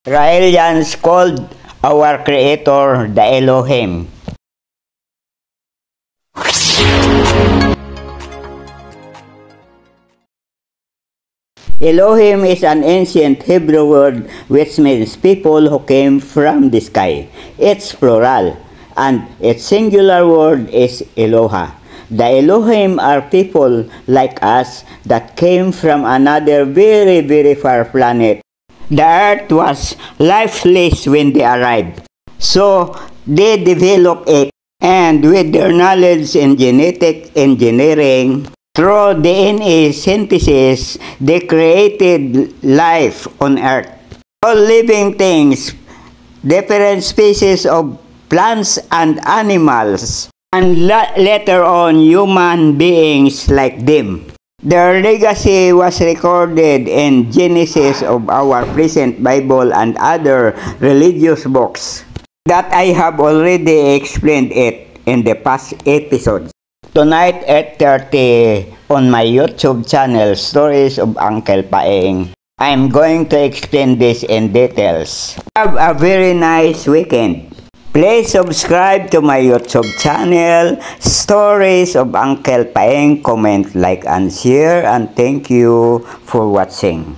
Raelians called our Creator the Elohim. Elohim is an ancient Hebrew word which means people who came from the sky. It's plural, and its singular word is Eloha. The Elohim are people like us that came from another very far planet. The earth was lifeless when they arrived, so they developed it, and with their knowledge in genetic engineering, through DNA synthesis, they created life on Earth. All living things, different species of plants and animals, and later on human beings like them. Their legacy was recorded in Genesis of our present Bible and other religious books that I have already explained it in the past episodes. Tonight at 8:30 on my YouTube channel, Stories of Uncle Paeng, I'm going to explain this in details. Have a very nice weekend. Please subscribe to my YouTube channel, Stories of Uncle Paeng, comment, like, and share, and thank you for watching.